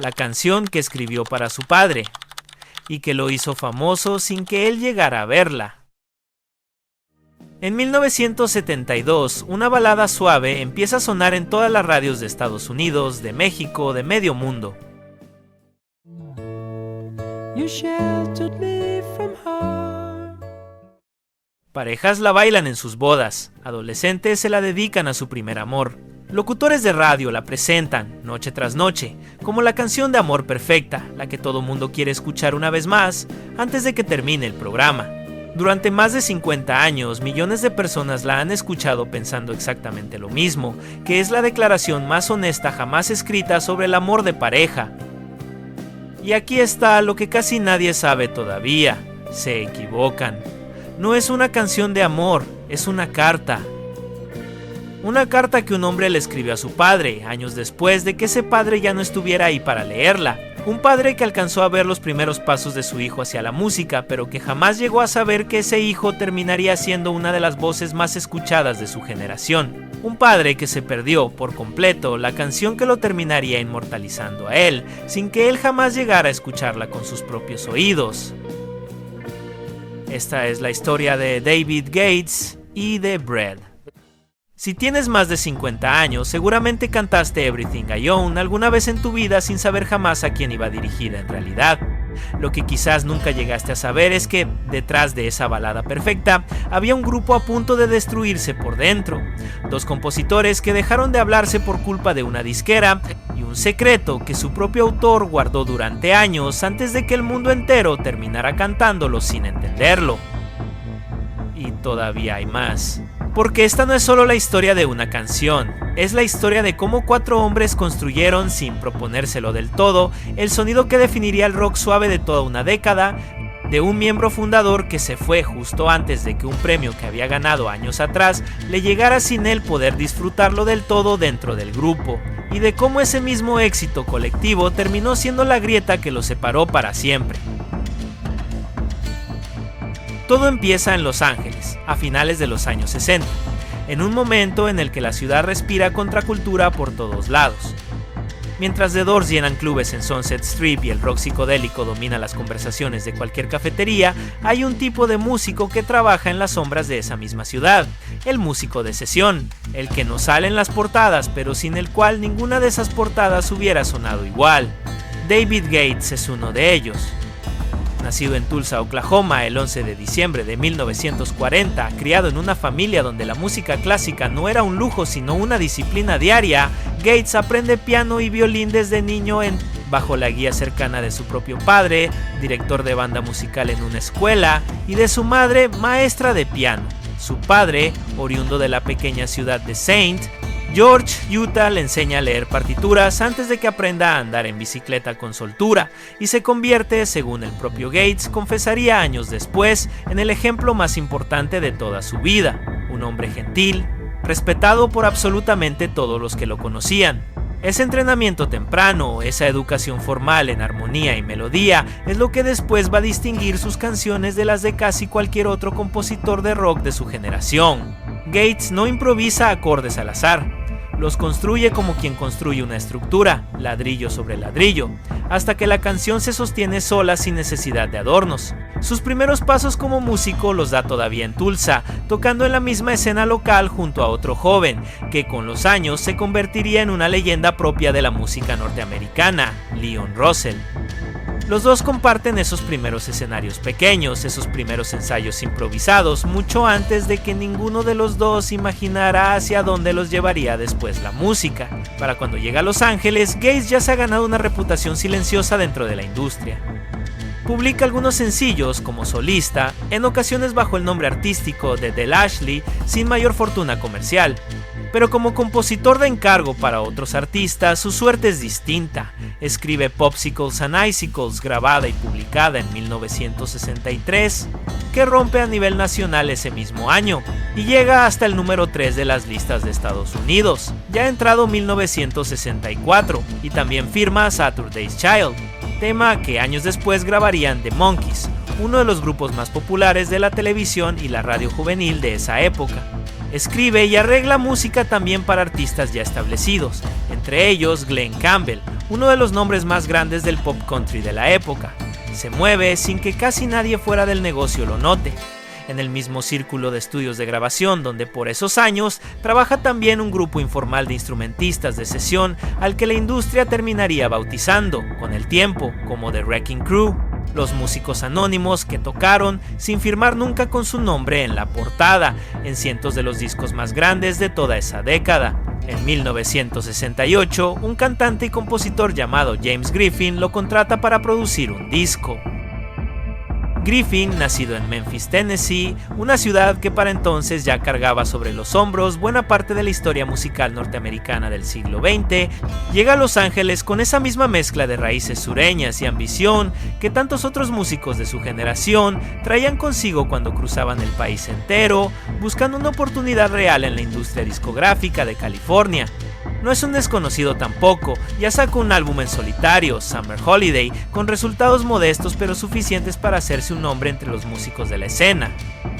la canción que escribió para su padre, y que lo hizo famoso sin que él llegara a verla. En 1972, una balada suave empieza a sonar en todas las radios de Estados Unidos, de México, de medio mundo. Parejas la bailan en sus bodas, adolescentes se la dedican a su primer amor. Locutores de radio la presentan, noche tras noche, como la canción de amor perfecta, la que todo mundo quiere escuchar una vez más, antes de que termine el programa. Durante más de 50 años, millones de personas la han escuchado pensando exactamente lo mismo, que es la declaración más honesta jamás escrita sobre el amor de pareja. Y aquí está lo que casi nadie sabe todavía: se equivocan. No es una canción de amor, es una carta. Una carta que un hombre le escribió a su padre, años después de que ese padre ya no estuviera ahí para leerla. Un padre que alcanzó a ver los primeros pasos de su hijo hacia la música, pero que jamás llegó a saber que ese hijo terminaría siendo una de las voces más escuchadas de su generación. Un padre que se perdió por completo la canción que lo terminaría inmortalizando a él, sin que él jamás llegara a escucharla con sus propios oídos. Esta es la historia de David Gates y de Bread. Si tienes más de 50 años, seguramente cantaste Everything I Own alguna vez en tu vida sin saber jamás a quién iba dirigida en realidad. Lo que quizás nunca llegaste a saber es que, detrás de esa balada perfecta, había un grupo a punto de destruirse por dentro. Dos compositores que dejaron de hablarse por culpa de una disquera, y un secreto que su propio autor guardó durante años antes de que el mundo entero terminara cantándolo sin entenderlo. Y todavía hay más. Porque esta no es solo la historia de una canción, es la historia de cómo 4 hombres construyeron, sin proponérselo del todo, el sonido que definiría el rock suave de toda una década, de un miembro fundador que se fue justo antes de que un premio que había ganado años atrás le llegara sin él poder disfrutarlo del todo dentro del grupo, y de cómo ese mismo éxito colectivo terminó siendo la grieta que los separó para siempre. Todo empieza en Los Ángeles, a finales de los años 60, en un momento en el que la ciudad respira contracultura por todos lados. Mientras The Doors llenan clubes en Sunset Strip y el rock psicodélico domina las conversaciones de cualquier cafetería, hay un tipo de músico que trabaja en las sombras de esa misma ciudad, el músico de sesión, el que no sale en las portadas, pero sin el cual ninguna de esas portadas hubiera sonado igual. David Gates es uno de ellos. Nacido en Tulsa, Oklahoma, el 11 de diciembre de 1940, criado en una familia donde la música clásica no era un lujo sino una disciplina diaria, Gates aprende piano y violín desde niño bajo la guía cercana de su propio padre, director de banda musical en una escuela, y de su madre, maestra de piano. Su padre, oriundo de la pequeña ciudad de St. George, Utah, le enseña a leer partituras antes de que aprenda a andar en bicicleta con soltura, y se convierte, según el propio Gates confesaría años después, en el ejemplo más importante de toda su vida, un hombre gentil, respetado por absolutamente todos los que lo conocían. Ese entrenamiento temprano, esa educación formal en armonía y melodía, es lo que después va a distinguir sus canciones de las de casi cualquier otro compositor de rock de su generación. Gates no improvisa acordes al azar. Los construye como quien construye una estructura, ladrillo sobre ladrillo, hasta que la canción se sostiene sola sin necesidad de adornos. Sus primeros pasos como músico los da todavía en Tulsa, tocando en la misma escena local junto a otro joven, que con los años se convertiría en una leyenda propia de la música norteamericana, Leon Russell. Los dos comparten esos primeros escenarios pequeños, esos primeros ensayos improvisados, mucho antes de que ninguno de los dos imaginara hacia dónde los llevaría después la música. Para cuando llega a Los Ángeles, Gates ya se ha ganado una reputación silenciosa dentro de la industria. Publica algunos sencillos como solista, en ocasiones bajo el nombre artístico de Del Ashley, sin mayor fortuna comercial. Pero como compositor de encargo para otros artistas, su suerte es distinta. Escribe Popsicles and Icicles, grabada y publicada en 1963, que rompe a nivel nacional ese mismo año, y llega hasta el número 3 de las listas de Estados Unidos, ya entrado 1964, y también firma Saturday's Child, tema que años después grabarían The Monkees, uno de los grupos más populares de la televisión y la radio juvenil de esa época. Escribe y arregla música también para artistas ya establecidos, entre ellos Glen Campbell, uno de los nombres más grandes del pop country de la época. Se mueve sin que casi nadie fuera del negocio lo note, en el mismo círculo de estudios de grabación donde por esos años trabaja también un grupo informal de instrumentistas de sesión al que la industria terminaría bautizando, con el tiempo, como The Wrecking Crew, los músicos anónimos que tocaron sin firmar nunca con su nombre en la portada, en cientos de los discos más grandes de toda esa década. En 1968, un cantante y compositor llamado James Griffin lo contrata para producir un disco. Griffin, nacido en Memphis, Tennessee, una ciudad que para entonces ya cargaba sobre los hombros buena parte de la historia musical norteamericana del siglo XX, llega a Los Ángeles con esa misma mezcla de raíces sureñas y ambición que tantos otros músicos de su generación traían consigo cuando cruzaban el país entero, buscando una oportunidad real en la industria discográfica de California. No es un desconocido tampoco, ya sacó un álbum en solitario, Summer Holiday, con resultados modestos pero suficientes para hacerse un nombre entre los músicos de la escena.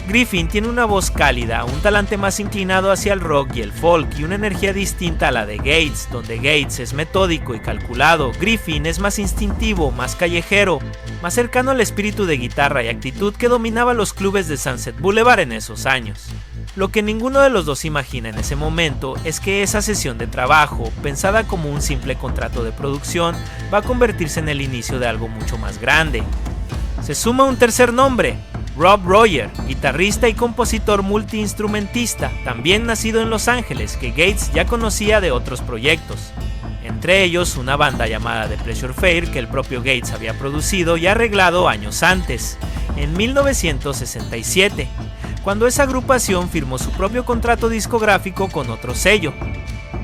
Griffin tiene una voz cálida, un talante más inclinado hacia el rock y el folk y una energía distinta a la de Gates, donde Gates es metódico y calculado, Griffin es más instintivo, más callejero, más cercano al espíritu de guitarra y actitud que dominaba los clubes de Sunset Boulevard en esos años. Lo que ninguno de los dos imagina en ese momento es que esa sesión de trabajo, pensada como un simple contrato de producción, va a convertirse en el inicio de algo mucho más grande. Se suma un tercer nombre, Rob Royer, guitarrista y compositor multiinstrumentista, también nacido en Los Ángeles, que Gates ya conocía de otros proyectos. Entre ellos una banda llamada The Pleasure Fair que el propio Gates había producido y arreglado años antes, en 1967. Cuando esa agrupación firmó su propio contrato discográfico con otro sello.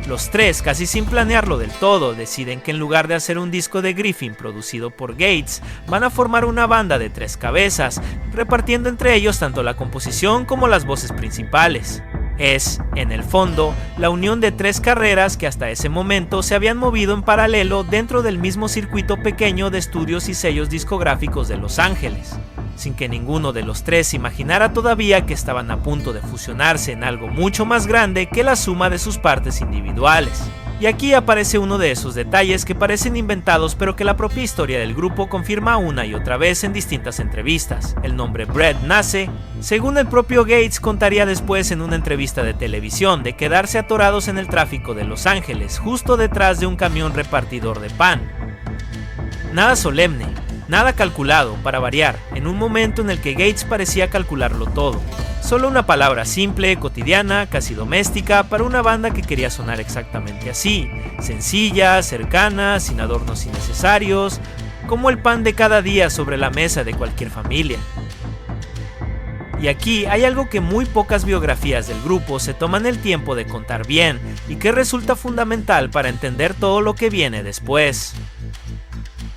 Los tres, casi sin planearlo del todo, deciden que en lugar de hacer un disco de Griffin producido por Gates, van a formar una banda de 3 cabezas, repartiendo entre ellos tanto la composición como las voces principales. Es, en el fondo, la unión de 3 carreras que hasta ese momento se habían movido en paralelo dentro del mismo circuito pequeño de estudios y sellos discográficos de Los Ángeles, sin que ninguno de los 3 imaginara todavía que estaban a punto de fusionarse en algo mucho más grande que la suma de sus partes individuales. Y aquí aparece uno de esos detalles que parecen inventados pero que la propia historia del grupo confirma una y otra vez en distintas entrevistas. El nombre Bread nace, según el propio Gates contaría después en una entrevista de televisión, de quedarse atorados en el tráfico de Los Ángeles, justo detrás de un camión repartidor de pan. Nada solemne, nada calculado, para variar, en un momento en el que Gates parecía calcularlo todo. Solo una palabra simple, cotidiana, casi doméstica, para una banda que quería sonar exactamente así, sencilla, cercana, sin adornos innecesarios, como el pan de cada día sobre la mesa de cualquier familia. Y aquí hay algo que muy pocas biografías del grupo se toman el tiempo de contar bien, y que resulta fundamental para entender todo lo que viene después.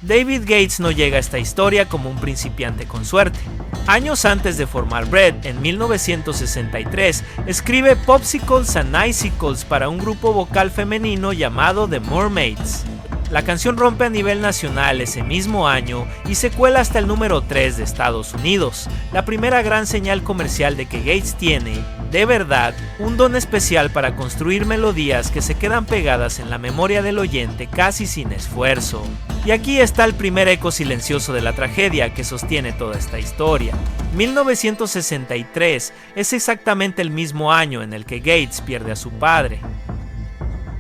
David Gates no llega a esta historia como un principiante con suerte. Años antes de formar Bread, en 1963, escribe Popsicles and Icicles para un grupo vocal femenino llamado The Mermaids. La canción rompe a nivel nacional ese mismo año y se cuela hasta el número 3 de Estados Unidos, la primera gran señal comercial de que Gates tiene, de verdad, un don especial para construir melodías que se quedan pegadas en la memoria del oyente casi sin esfuerzo. Y aquí está el primer eco silencioso de la tragedia que sostiene toda esta historia. 1963 es exactamente el mismo año en el que Gates pierde a su padre.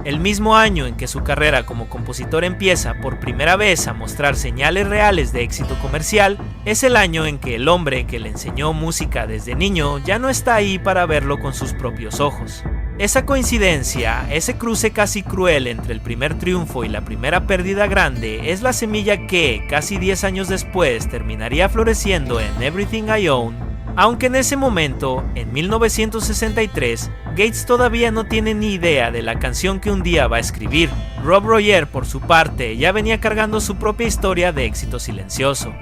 El mismo año en que su carrera como compositor empieza por primera vez a mostrar señales reales de éxito comercial, es el año en que el hombre que le enseñó música desde niño ya no está ahí para verlo con sus propios ojos. Esa coincidencia, ese cruce casi cruel entre el primer triunfo y la primera pérdida grande, es la semilla que, casi 10 años después, terminaría floreciendo en Everything I Own. Aunque en ese momento, en 1963, Gates todavía no tiene ni idea de la canción que un día va a escribir. Rob Royer, por su parte, ya venía cargando su propia historia de éxito silencioso.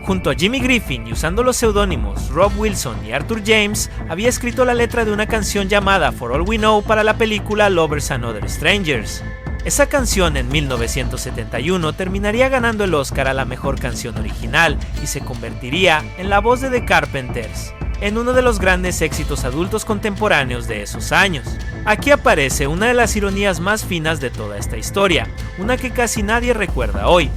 Junto a Jimmy Griffin y usando los seudónimos Rob Wilson y Arthur James, había escrito la letra de una canción llamada For All We Know para la película Lovers and Other Strangers. Esa canción en 1971 terminaría ganando el Oscar a la mejor canción original y se convertiría en la voz de The Carpenters. en uno de los grandes éxitos adultos contemporáneos de esos años. Aquí aparece una de las ironías más finas de toda esta historia, una que casi nadie recuerda hoy.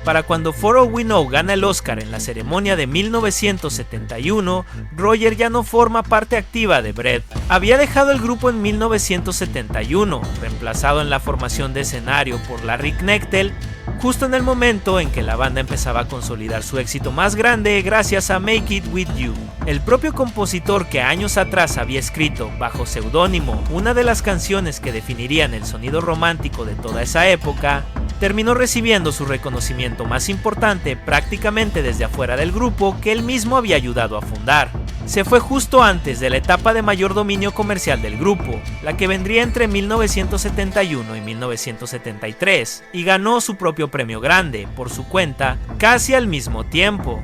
Para cuando For All We Know gana el Oscar en la ceremonia de 1971, Roger ya no forma parte activa de Bread. Había dejado el grupo en 1971, reemplazado en la formación de escenario por Larry Knechtel, justo en el momento en que la banda empezaba a consolidar su éxito más grande gracias a Make It With You. El propio compositor que años atrás había escrito, bajo seudónimo, una de las canciones que definirían el sonido romántico de toda esa época, terminó recibiendo su reconocimiento más importante prácticamente desde afuera del grupo que él mismo había ayudado a fundar. Se fue justo antes de la etapa de mayor dominio comercial del grupo, la que vendría entre 1971 y 1973, y ganó su propio premio grande, por su cuenta, casi al mismo tiempo.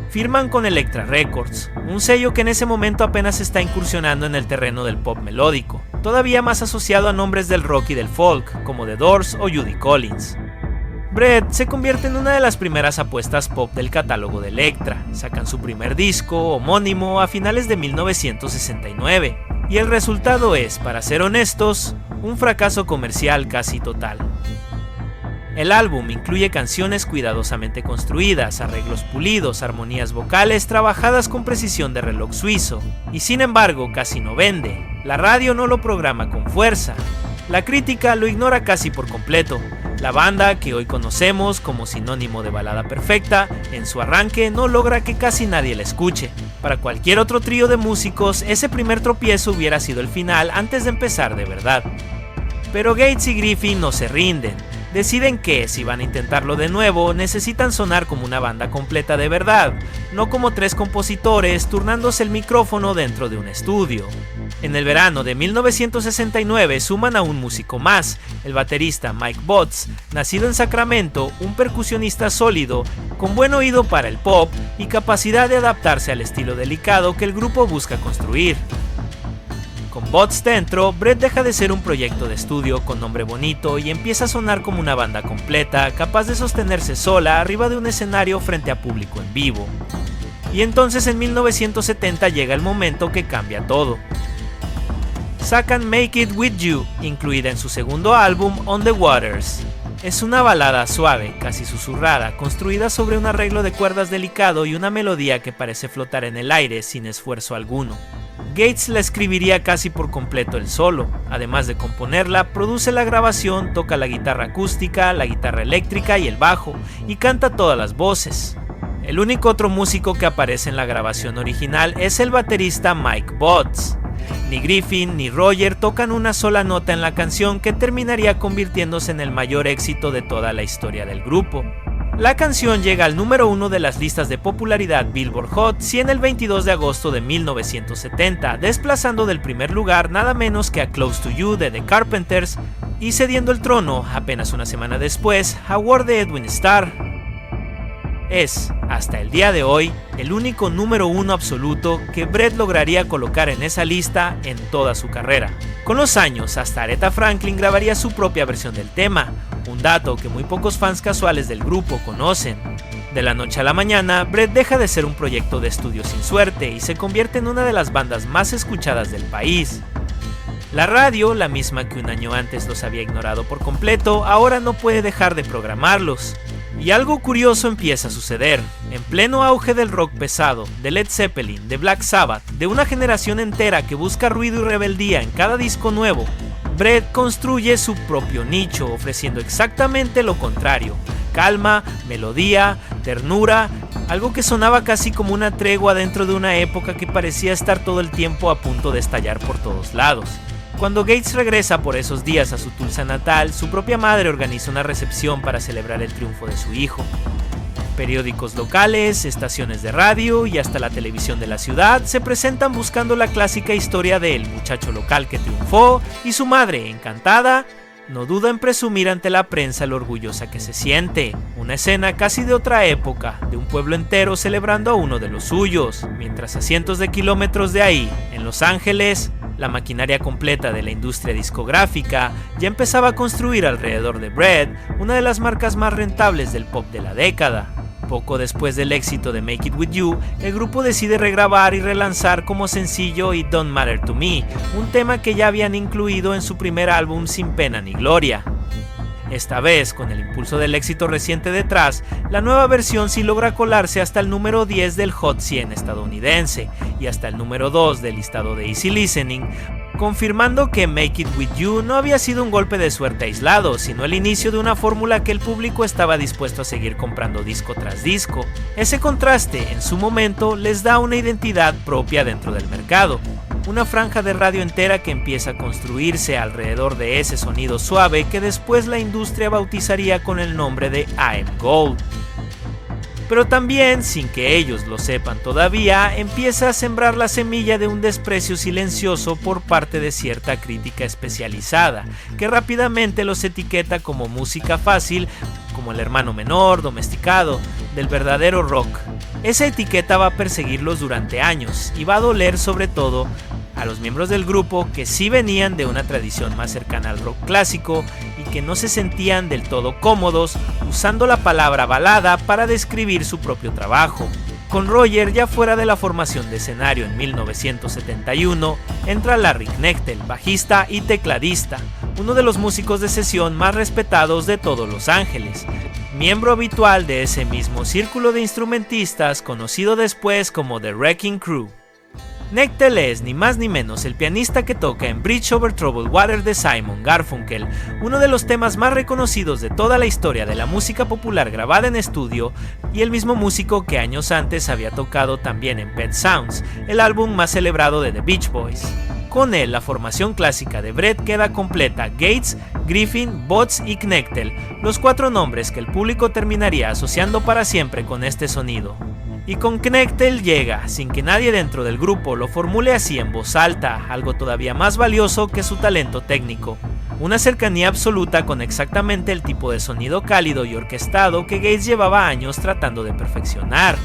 Firman con Elektra Records, un sello que en ese momento apenas está incursionando en el terreno del pop melódico, todavía más asociado a nombres del rock y del folk, como The Doors o Judy Collins. Bread se convierte en una de las primeras apuestas pop del catálogo de Elektra, sacan su primer disco, homónimo, a finales de 1969, y el resultado es, para ser honestos, un fracaso comercial casi total. El álbum incluye canciones cuidadosamente construidas, arreglos pulidos, armonías vocales trabajadas con precisión de reloj suizo, y sin embargo casi no vende. La radio no lo programa con fuerza. La crítica lo ignora casi por completo. La banda, que hoy conocemos como sinónimo de balada perfecta, en su arranque no logra que casi nadie la escuche. Para cualquier otro trío de músicos, ese primer tropiezo hubiera sido el final antes de empezar de verdad. Pero Gates y Griffin no se rinden. Deciden que, si van a intentarlo de nuevo, necesitan sonar como una banda completa de verdad, no como tres compositores turnándose el micrófono dentro de un estudio. En el verano de 1969 suman a un músico más, el baterista Mike Botts, nacido en Sacramento, un percusionista sólido, con buen oído para el pop y capacidad de adaptarse al estilo delicado que el grupo busca construir. Con Botts dentro, Bread deja de ser un proyecto de estudio con nombre bonito y empieza a sonar como una banda completa, capaz de sostenerse sola arriba de un escenario frente a público en vivo. Y entonces en 1970 llega el momento que cambia todo. Sacan Make It With You, incluida en su segundo álbum On The Waters. Es una balada suave, casi susurrada, construida sobre un arreglo de cuerdas delicado y una melodía que parece flotar en el aire sin esfuerzo alguno. Gates la escribiría casi por completo él solo. Además de componerla, produce la grabación, toca la guitarra acústica, la guitarra eléctrica y el bajo, y canta todas las voces. El único otro músico que aparece en la grabación original es el baterista Mike Botts. Ni Griffin ni Roger tocan una sola nota en la canción, que terminaría convirtiéndose en el mayor éxito de toda la historia del grupo. La canción llega al número 1 de las listas de popularidad Billboard Hot 100 el 22 de agosto de 1970, desplazando del primer lugar nada menos que a Close to You de The Carpenters y cediendo el trono, apenas una semana después, a War de Edwin Starr. Es, hasta el día de hoy, el único número 1 absoluto que Bread lograría colocar en esa lista en toda su carrera. Con los años, hasta Aretha Franklin grabaría su propia versión del tema, un dato que muy pocos fans casuales del grupo conocen. De la noche a la mañana, Bread deja de ser un proyecto de estudio sin suerte y se convierte en una de las bandas más escuchadas del país. La radio, la misma que un año antes los había ignorado por completo, ahora no puede dejar de programarlos. Y algo curioso empieza a suceder. En pleno auge del rock pesado, de Led Zeppelin, de Black Sabbath, de una generación entera que busca ruido y rebeldía en cada disco nuevo, Bread construye su propio nicho, ofreciendo exactamente lo contrario: calma, melodía, ternura, algo que sonaba casi como una tregua dentro de una época que parecía estar todo el tiempo a punto de estallar por todos lados. Cuando Gates regresa por esos días a su Tulsa natal, su propia madre organiza una recepción para celebrar el triunfo de su hijo. Periódicos locales, estaciones de radio y hasta la televisión de la ciudad se presentan buscando la clásica historia del muchacho local que triunfó, y su madre, encantada, no duda en presumir ante la prensa lo orgullosa que se siente. Una escena casi de otra época, de un pueblo entero celebrando a uno de los suyos, mientras a cientos de kilómetros de ahí, en Los Ángeles, la maquinaria completa de la industria discográfica ya empezaba a construir alrededor de Bread una de las marcas más rentables del pop de la década. Poco después del éxito de Make It With You, el grupo decide regrabar y relanzar como sencillo It Don't Matter To Me, un tema que ya habían incluido en su primer álbum Sin Pena Ni Gloria. Esta vez, con el impulso del éxito reciente detrás, la nueva versión sí logra colarse hasta el número 10 del Hot 100 estadounidense y hasta el número 2 del listado de Easy Listening, confirmando que Make It With You no había sido un golpe de suerte aislado, sino el inicio de una fórmula que el público estaba dispuesto a seguir comprando disco tras disco. Ese contraste, en su momento, les da una identidad propia dentro del mercado. Una franja de radio entera que empieza a construirse alrededor de ese sonido suave que después la industria bautizaría con el nombre de I Am Gold. Pero también, sin que ellos lo sepan todavía, empieza a sembrar la semilla de un desprecio silencioso por parte de cierta crítica especializada, que rápidamente los etiqueta como música fácil, como el hermano menor, domesticado, del verdadero rock. Esa etiqueta va a perseguirlos durante años y va a doler sobre todo a los miembros del grupo que sí venían de una tradición más cercana al rock clásico y que no se sentían del todo cómodos usando la palabra balada para describir su propio trabajo. Con Roger ya fuera de la formación de escenario en 1971, entra Larry Knechtel, bajista y tecladista, uno de los músicos de sesión más respetados de todo Los Ángeles, miembro habitual de ese mismo círculo de instrumentistas conocido después como The Wrecking Crew. Knechtel es ni más ni menos el pianista que toca en Bridge Over Troubled Water de Simon Garfunkel, uno de los temas más reconocidos de toda la historia de la música popular grabada en estudio, y el mismo músico que años antes había tocado también en Pet Sounds, el álbum más celebrado de The Beach Boys. Con él, la formación clásica de Brett queda completa: Gates, Griffin, Botts y Knechtel, los 4 nombres que el público terminaría asociando para siempre con este sonido. Y con Knechtel llega, sin que nadie dentro del grupo lo formule así en voz alta, algo todavía más valioso que su talento técnico. Una cercanía absoluta con exactamente el tipo de sonido cálido y orquestado que Gates llevaba años tratando de perfeccionar.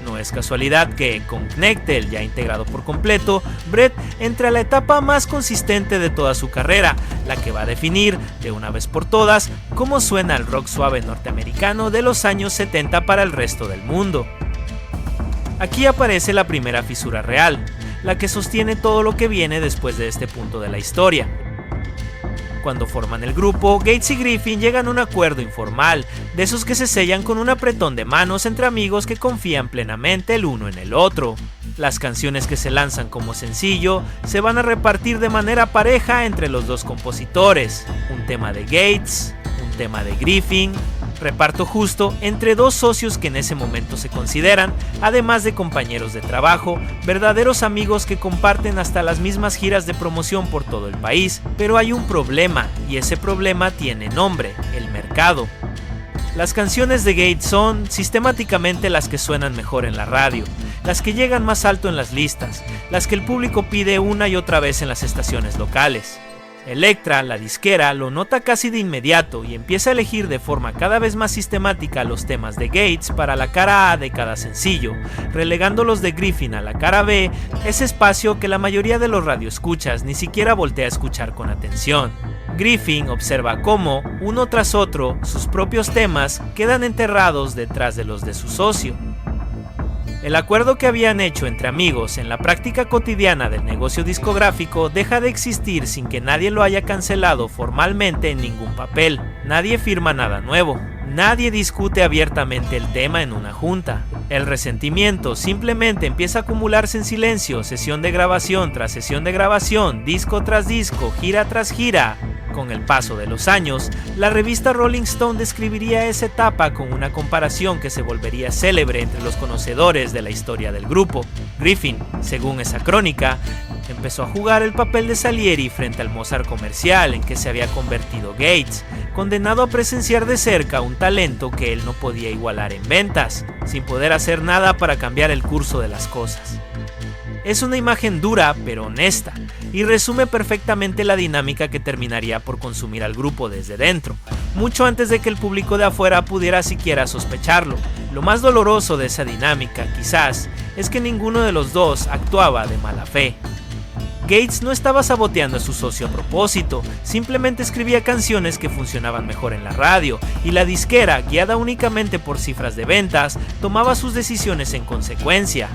No es casualidad que, con Knechtel ya integrado por completo, Brett entre a la etapa más consistente de toda su carrera, la que va a definir, de una vez por todas, cómo suena el rock suave norteamericano de los años 70 para el resto del mundo. Aquí aparece la primera fisura real, la que sostiene todo lo que viene después de este punto de la historia. Cuando forman el grupo, Gates y Griffin llegan a un acuerdo informal, de esos que se sellan con un apretón de manos entre amigos que confían plenamente el uno en el otro. Las canciones que se lanzan como sencillo se van a repartir de manera pareja entre los dos compositores, un tema de Gates, un tema de Griffin, reparto justo entre 2 socios que en ese momento se consideran, además de compañeros de trabajo, verdaderos amigos que comparten hasta las mismas giras de promoción por todo el país. Pero hay un problema, y ese problema tiene nombre: el mercado. Las canciones de Gates son sistemáticamente las que suenan mejor en la radio, las que llegan más alto en las listas, las que el público pide una y otra vez en las estaciones locales. Elektra, la disquera, lo nota casi de inmediato y empieza a elegir de forma cada vez más sistemática los temas de Gates para la cara A de cada sencillo, relegando los de Griffin a la cara B, ese espacio que la mayoría de los radioescuchas ni siquiera voltea a escuchar con atención. Griffin observa cómo, uno tras otro, sus propios temas quedan enterrados detrás de los de su socio. El acuerdo que habían hecho entre amigos en la práctica cotidiana del negocio discográfico deja de existir sin que nadie lo haya cancelado formalmente en ningún papel. Nadie firma nada nuevo. Nadie discute abiertamente el tema en una junta. El resentimiento simplemente empieza a acumularse en silencio, sesión de grabación tras sesión de grabación, disco tras disco, gira tras gira. Con el paso de los años, la revista Rolling Stone describiría esa etapa con una comparación que se volvería célebre entre los conocedores de la historia del grupo. Griffin, según esa crónica, empezó a jugar el papel de Salieri frente al Mozart comercial en que se había convertido Gates, condenado a presenciar de cerca un talento que él no podía igualar en ventas, sin poder hacer nada para cambiar el curso de las cosas. Es una imagen dura pero honesta y resume perfectamente la dinámica que terminaría por consumir al grupo desde dentro, mucho antes de que el público de afuera pudiera siquiera sospecharlo. Lo más doloroso de esa dinámica, quizás, es que ninguno de los dos actuaba de mala fe. Gates no estaba saboteando a su socio a propósito, simplemente escribía canciones que funcionaban mejor en la radio, y la disquera, guiada únicamente por cifras de ventas, tomaba sus decisiones en consecuencia.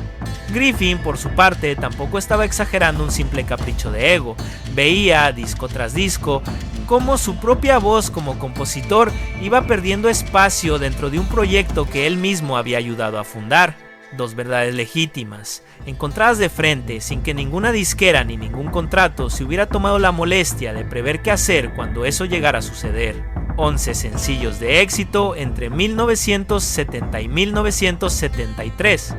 Griffin, por su parte, tampoco estaba exagerando un simple capricho de ego. Veía, disco tras disco, cómo su propia voz como compositor iba perdiendo espacio dentro de un proyecto que él mismo había ayudado a fundar. Dos verdades legítimas, encontradas de frente sin que ninguna disquera ni ningún contrato se hubiera tomado la molestia de prever qué hacer cuando eso llegara a suceder. 11 sencillos de éxito entre 1970 y 1973.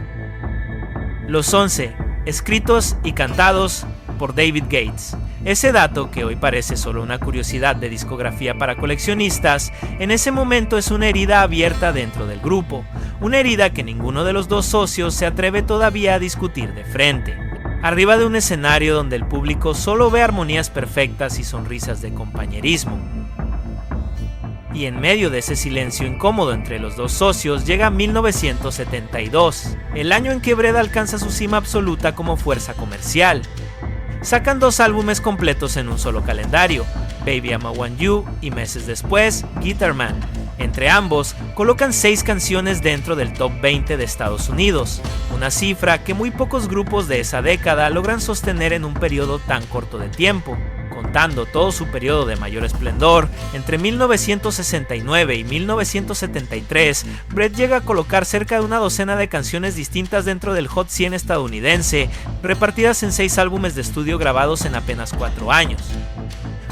Los 11, escritos y cantados por David Gates. Ese dato, que hoy parece solo una curiosidad de discografía para coleccionistas, en ese momento es una herida abierta dentro del grupo, una herida que ninguno de los dos socios se atreve todavía a discutir de frente. Arriba de un escenario donde el público solo ve armonías perfectas y sonrisas de compañerismo. Y en medio de ese silencio incómodo entre los dos socios llega 1972, el año en que Bread alcanza su cima absoluta como fuerza comercial. Sacan 2 álbumes completos en un solo calendario, Baby I'm a Want You y meses después, Guitar Man. Entre ambos, colocan 6 canciones dentro del top 20 de Estados Unidos, una cifra que muy pocos grupos de esa década logran sostener en un periodo tan corto de tiempo. Contando todo su periodo de mayor esplendor, entre 1969 y 1973, Bread llega a colocar cerca de una docena de canciones distintas dentro del Hot 100 estadounidense, repartidas en 6 álbumes de estudio grabados en apenas 4 años.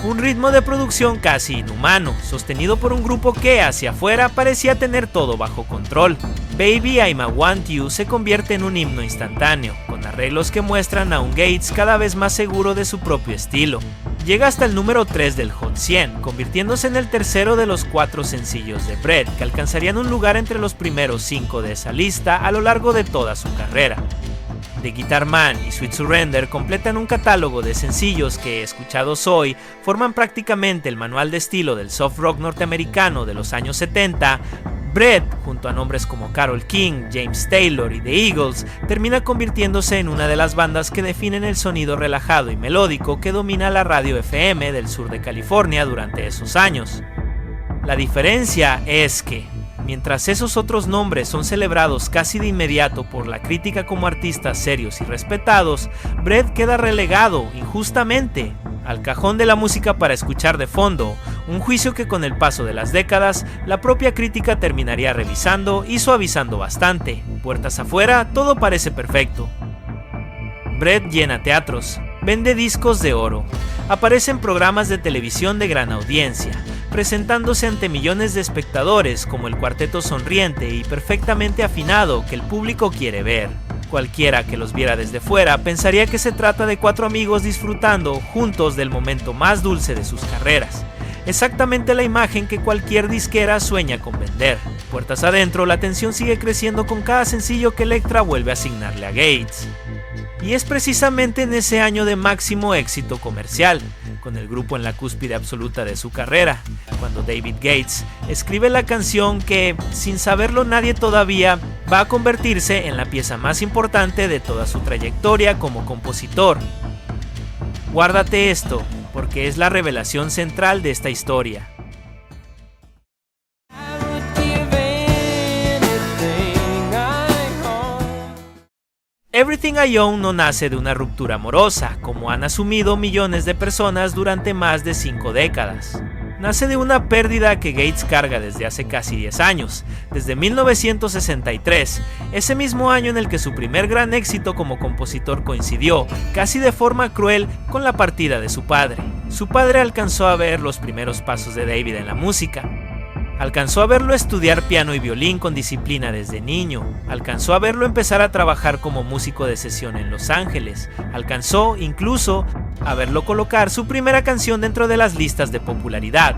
Un ritmo de producción casi inhumano, sostenido por un grupo que hacia afuera parecía tener todo bajo control. Baby I'm a Want You se convierte en un himno instantáneo, con arreglos que muestran a un Gates cada vez más seguro de su propio estilo. Llega hasta el número 3 del Hot 100, convirtiéndose en el tercero de los 4 sencillos de Bread, que alcanzarían un lugar entre los primeros 5 de esa lista a lo largo de toda su carrera. The Guitar Man y Sweet Surrender completan un catálogo de sencillos que, escuchados hoy, forman prácticamente el manual de estilo del soft rock norteamericano de los años 70. Bread, junto a nombres como Carole King, James Taylor y The Eagles, termina convirtiéndose en una de las bandas que definen el sonido relajado y melódico que domina la radio FM del sur de California durante esos años. La diferencia es que, mientras esos otros nombres son celebrados casi de inmediato por la crítica como artistas serios y respetados, Bread queda relegado, injustamente, al cajón de la música para escuchar de fondo, un juicio que con el paso de las décadas la propia crítica terminaría revisando y suavizando bastante. Puertas afuera, todo parece perfecto. Bread llena teatros, vende discos de oro, aparece en programas de televisión de gran audiencia, presentándose ante millones de espectadores como el cuarteto sonriente y perfectamente afinado que el público quiere ver. Cualquiera que los viera desde fuera pensaría que se trata de 4 amigos disfrutando juntos del momento más dulce de sus carreras. Exactamente la imagen que cualquier disquera sueña con vender. Puertas adentro, la tensión sigue creciendo con cada sencillo que Elektra vuelve a asignarle a Gates. Y es precisamente en ese año de máximo éxito comercial, con el grupo en la cúspide absoluta de su carrera, cuando David Gates escribe la canción que, sin saberlo nadie todavía, va a convertirse en la pieza más importante de toda su trayectoria como compositor. Guárdate esto, porque es la revelación central de esta historia. Everything I Own no nace de una ruptura amorosa, como han asumido millones de personas durante más de 5 décadas. Nace de una pérdida que Gates carga desde hace casi 10 años, desde 1963, ese mismo año en el que su primer gran éxito como compositor coincidió, casi de forma cruel, con la partida de su padre. Su padre alcanzó a ver los primeros pasos de David en la música. Alcanzó a verlo estudiar piano y violín con disciplina desde niño, alcanzó a verlo empezar a trabajar como músico de sesión en Los Ángeles, alcanzó incluso a verlo colocar su primera canción dentro de las listas de popularidad.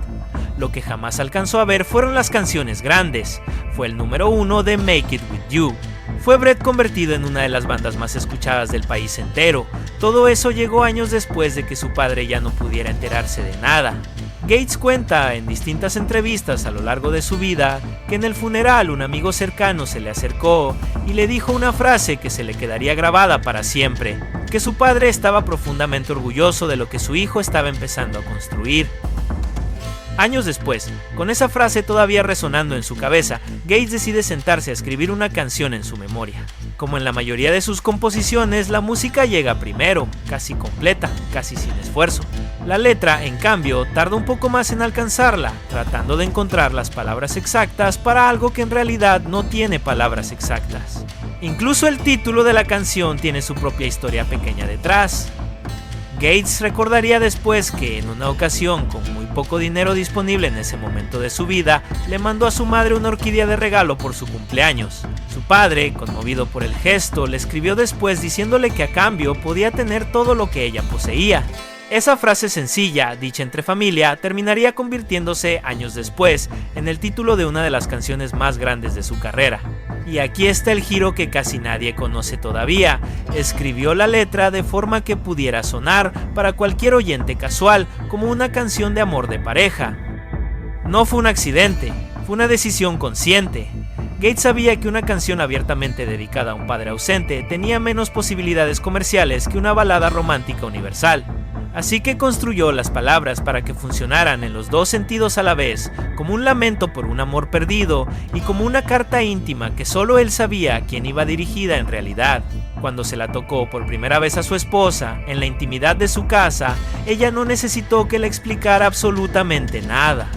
Lo que jamás alcanzó a ver fueron las canciones grandes, fue el número 1 de Make It With You. Fue Bread convertido en una de las bandas más escuchadas del país entero. Todo eso llegó años después de que su padre ya no pudiera enterarse de nada. Gates cuenta en distintas entrevistas a lo largo de su vida que en el funeral un amigo cercano se le acercó y le dijo una frase que se le quedaría grabada para siempre, que su padre estaba profundamente orgulloso de lo que su hijo estaba empezando a construir. Años después, con esa frase todavía resonando en su cabeza, Gates decide sentarse a escribir una canción en su memoria. Como en la mayoría de sus composiciones, la música llega primero, casi completa, casi sin esfuerzo. La letra, en cambio, tarda un poco más en alcanzarla, tratando de encontrar las palabras exactas para algo que en realidad no tiene palabras exactas. Incluso el título de la canción tiene su propia historia pequeña detrás. Gates recordaría después que en una ocasión, con muy poco dinero disponible en ese momento de su vida, le mandó a su madre una orquídea de regalo por su cumpleaños. Su padre, conmovido por el gesto, le escribió después diciéndole que a cambio podía tener todo lo que ella poseía. Esa frase sencilla, dicha entre familia, terminaría convirtiéndose años después en el título de una de las canciones más grandes de su carrera. Y aquí está el giro que casi nadie conoce todavía. Escribió la letra de forma que pudiera sonar para cualquier oyente casual como una canción de amor de pareja. No fue un accidente, fue una decisión consciente. Gates sabía que una canción abiertamente dedicada a un padre ausente tenía menos posibilidades comerciales que una balada romántica universal. Así que construyó las palabras para que funcionaran en los dos sentidos a la vez, como un lamento por un amor perdido y como una carta íntima que solo él sabía a quién iba dirigida en realidad. Cuando se la tocó por primera vez a su esposa, en la intimidad de su casa, ella no necesitó que le explicara absolutamente nada.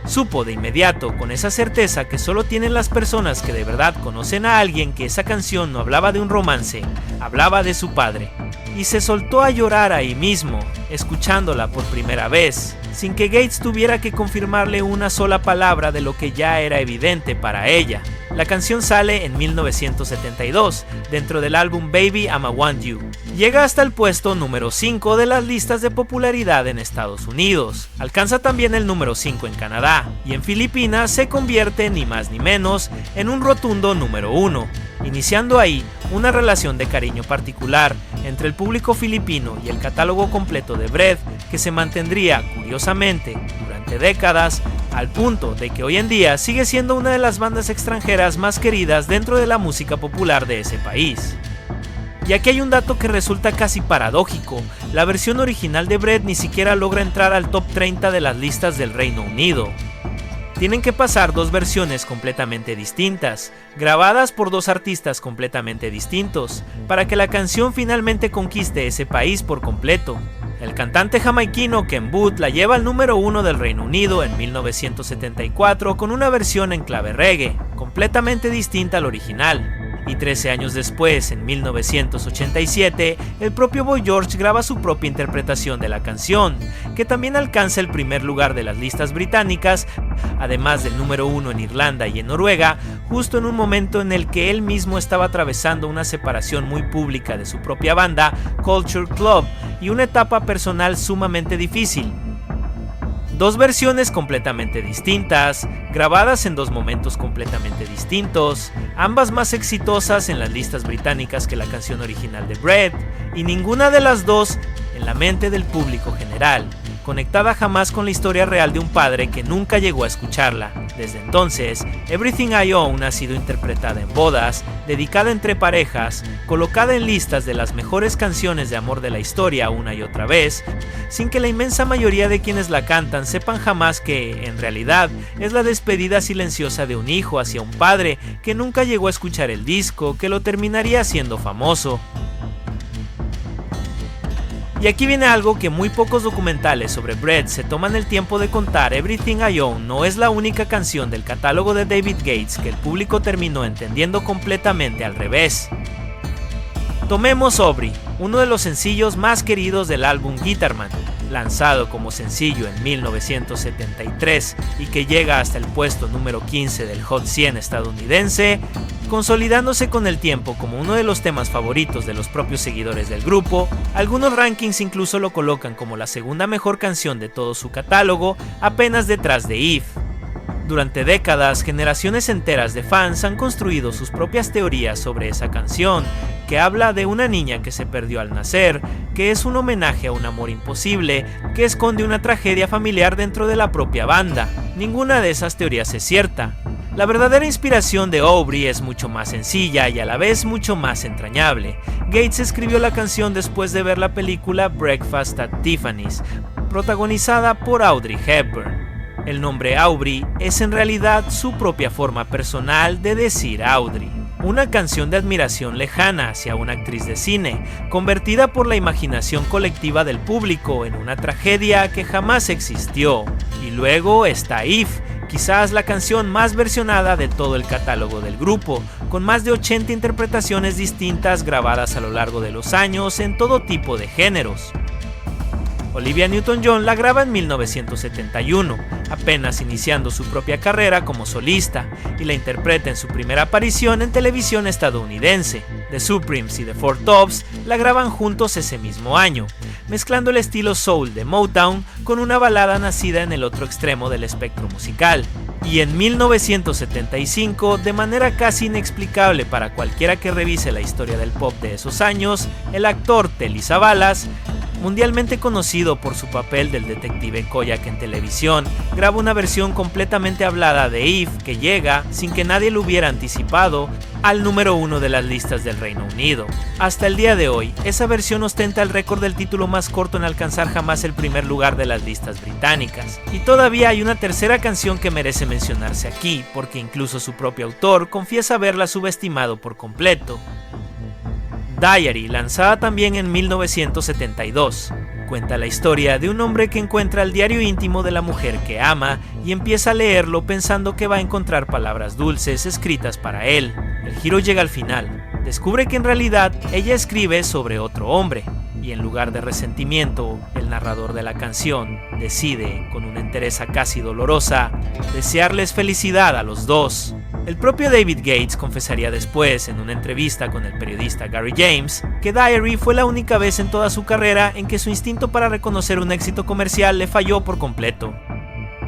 Supo de inmediato, con esa certeza que solo tienen las personas que de verdad conocen a alguien, que esa canción no hablaba de un romance, hablaba de su padre. Y se soltó a llorar ahí mismo, escuchándola por primera vez, sin que Gates tuviera que confirmarle una sola palabra de lo que ya era evidente para ella. La canción sale en 1972, dentro del álbum Baby I'm a Want You. Llega hasta el puesto número 5 de las listas de popularidad en Estados Unidos. Alcanza también el número 5 en Canadá, y en Filipinas se convierte ni más ni menos en un rotundo número 1, iniciando ahí una relación de cariño particular entre el público filipino y el catálogo completo de Bread, que se mantendría, curiosamente, durante décadas, al punto de que hoy en día sigue siendo una de las bandas extranjeras más queridas dentro de la música popular de ese país. Y aquí hay un dato que resulta casi paradójico: la versión original de Bread ni siquiera logra entrar al top 30 de las listas del Reino Unido. Tienen que pasar dos versiones completamente distintas, grabadas por dos artistas completamente distintos, para que la canción finalmente conquiste ese país por completo. El cantante jamaiquino Ken Boothe la lleva al número 1 del Reino Unido en 1974 con una versión en clave reggae, completamente distinta al original. Y 13 años después, en 1987, el propio Boy George graba su propia interpretación de la canción, que también alcanza el primer lugar de las listas británicas, además del número 1 en Irlanda y en Noruega, justo en un momento en el que él mismo estaba atravesando una separación muy pública de su propia banda, Culture Club, y una etapa personal sumamente difícil. Dos versiones completamente distintas, grabadas en dos momentos completamente distintos, ambas más exitosas en las listas británicas que la canción original de Bread, y ninguna de las dos en la mente del público general, conectada jamás con la historia real de un padre que nunca llegó a escucharla. Desde entonces, Everything I Own ha sido interpretada en bodas, dedicada entre parejas, colocada en listas de las mejores canciones de amor de la historia una y otra vez, sin que la inmensa mayoría de quienes la cantan sepan jamás que, en realidad, es la despedida silenciosa de un hijo hacia un padre que nunca llegó a escuchar el disco que lo terminaría haciendo famoso. Y aquí viene algo que muy pocos documentales sobre Bread se toman el tiempo de contar. Everything I Own no es la única canción del catálogo de David Gates que el público terminó entendiendo completamente al revés. Tomemos Aubrey, uno de los sencillos más queridos del álbum Guitarman, lanzado como sencillo en 1973 y que llega hasta el puesto número 15 del Hot 100 estadounidense, consolidándose con el tiempo como uno de los temas favoritos de los propios seguidores del grupo. Algunos rankings incluso lo colocan como la segunda mejor canción de todo su catálogo, apenas detrás de If. Durante décadas, generaciones enteras de fans han construido sus propias teorías sobre esa canción, que habla de una niña que se perdió al nacer, que es un homenaje a un amor imposible, que esconde una tragedia familiar dentro de la propia banda. Ninguna de esas teorías es cierta. La verdadera inspiración de Aubrey es mucho más sencilla y a la vez mucho más entrañable. Gates escribió la canción después de ver la película Breakfast at Tiffany's, protagonizada por Audrey Hepburn. El nombre Aubrey es en realidad su propia forma personal de decir Audrey. Una canción de admiración lejana hacia una actriz de cine, convertida por la imaginación colectiva del público en una tragedia que jamás existió. Y luego está If, quizás la canción más versionada de todo el catálogo del grupo, con más de 80 interpretaciones distintas grabadas a lo largo de los años en todo tipo de géneros. Olivia Newton-John la graba en 1971, apenas iniciando su propia carrera como solista, y la interpreta en su primera aparición en televisión estadounidense. The Supremes y The Four Tops la graban juntos ese mismo año, mezclando el estilo soul de Motown con una balada nacida en el otro extremo del espectro musical. Y en 1975, de manera casi inexplicable para cualquiera que revise la historia del pop de esos años, el actor Telly Savalas, mundialmente conocido por su papel del detective Koyak en televisión, graba una versión completamente hablada de If que llega, sin que nadie lo hubiera anticipado, al número 1 de las listas del Reino Unido. Hasta el día de hoy, esa versión ostenta el récord del título más corto en alcanzar jamás el primer lugar de las listas británicas. Y todavía hay una tercera canción que merece mencionarse aquí, porque incluso su propio autor confiesa haberla subestimado por completo. Diary, lanzada también en 1972, cuenta la historia de un hombre que encuentra el diario íntimo de la mujer que ama y empieza a leerlo pensando que va a encontrar palabras dulces escritas para él. El giro llega al final. Descubre que en realidad ella escribe sobre otro hombre, y en lugar de resentimiento, el narrador de la canción decide, con una entereza casi dolorosa, desearles felicidad a los dos. El propio David Gates confesaría después, en una entrevista con el periodista Gary James, que Diary fue la única vez en toda su carrera en que su instinto para reconocer un éxito comercial le falló por completo.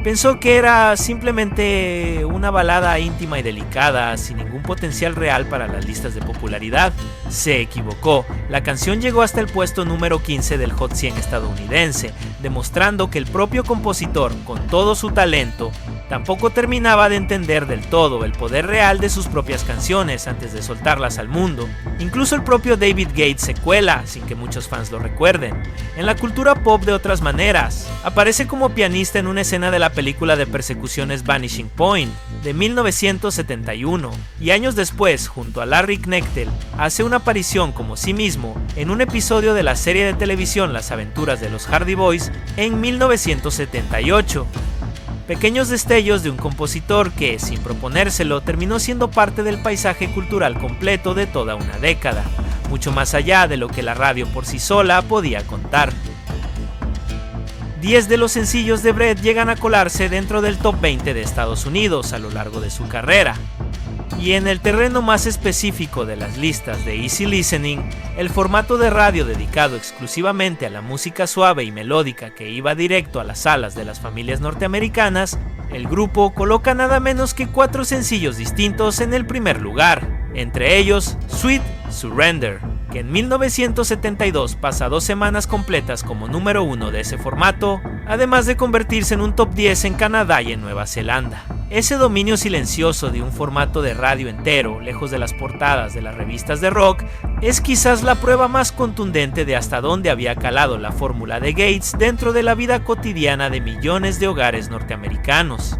Pensó que era simplemente una balada íntima y delicada, sin ningún potencial real para las listas de popularidad. Se equivocó. La canción llegó hasta el puesto número 15 del Hot 100 estadounidense, demostrando que el propio compositor, con todo su talento, tampoco terminaba de entender del todo el poder real de sus propias canciones antes de soltarlas al mundo. Incluso el propio David Gates se cuela, sin que muchos fans lo recuerden, en la cultura pop de otras maneras. Aparece como pianista en una escena de la película de persecuciones Vanishing Point, de 1971, y años después, junto a Larry Knechtel, hace una aparición como sí mismo en un episodio de la serie de televisión Las aventuras de los Hardy Boys en 1978. Pequeños destellos de un compositor que, sin proponérselo, terminó siendo parte del paisaje cultural completo de toda una década, mucho más allá de lo que la radio por sí sola podía contar. 10 de los sencillos de Brett llegan a colarse dentro del top 20 de Estados Unidos a lo largo de su carrera. Y en el terreno más específico de las listas de Easy Listening, el formato de radio dedicado exclusivamente a la música suave y melódica que iba directo a las salas de las familias norteamericanas, el grupo coloca nada menos que 4 sencillos distintos en el primer lugar, entre ellos Sweet Surrender, que en 1972 pasa 2 semanas completas como número 1 de ese formato, además de convertirse en un top 10 en Canadá y en Nueva Zelanda. Ese dominio silencioso de un formato de radio entero, lejos de las portadas de las revistas de rock, es quizás la prueba más contundente de hasta dónde había calado la fórmula de Gates dentro de la vida cotidiana de millones de hogares norteamericanos.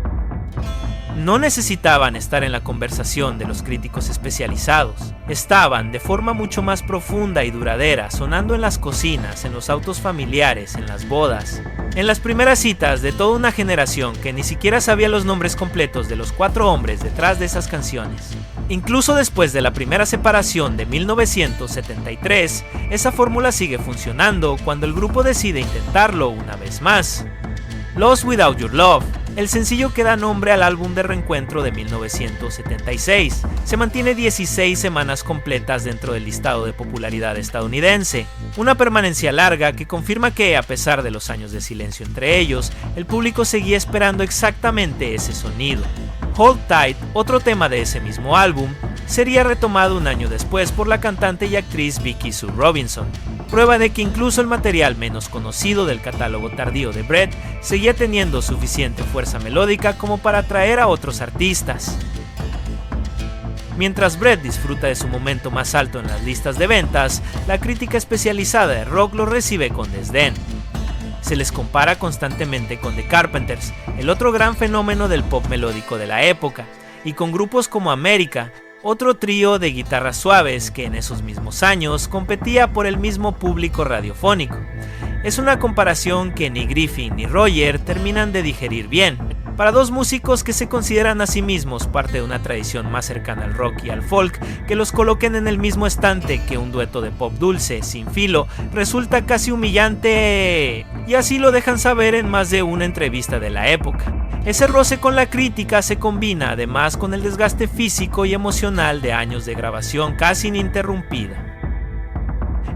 No necesitaban estar en la conversación de los críticos especializados. Estaban, de forma mucho más profunda y duradera, sonando en las cocinas, en los autos familiares, en las bodas, en las primeras citas de toda una generación que ni siquiera sabía los nombres completos de los 4 hombres detrás de esas canciones. Incluso después de la primera separación de 1973, esa fórmula sigue funcionando cuando el grupo decide intentarlo una vez más. Lost Without Your Love, el sencillo que da nombre al álbum de reencuentro de 1976, se mantiene 16 semanas completas dentro del listado de popularidad estadounidense, una permanencia larga que confirma que, a pesar de los años de silencio entre ellos, el público seguía esperando exactamente ese sonido. Hold Tight, otro tema de ese mismo álbum, sería retomado un año después por la cantante y actriz Vicky Sue Robinson, prueba de que incluso el material menos conocido del catálogo tardío de Brett seguía teniendo suficiente fuerza melódica como para atraer a otros artistas. Mientras Brett disfruta de su momento más alto en las listas de ventas, la crítica especializada de rock lo recibe con desdén. Se les compara constantemente con The Carpenters, el otro gran fenómeno del pop melódico de la época, y con grupos como America, otro trío de guitarras suaves que en esos mismos años competía por el mismo público radiofónico. Es una comparación que ni Griffin ni Roger terminan de digerir bien. Para dos músicos que se consideran a sí mismos parte de una tradición más cercana al rock y al folk, que los coloquen en el mismo estante que un dueto de pop dulce, sin filo, resulta casi humillante, y así lo dejan saber en más de una entrevista de la época. Ese roce con la crítica se combina además con el desgaste físico y emocional de años de grabación casi ininterrumpida.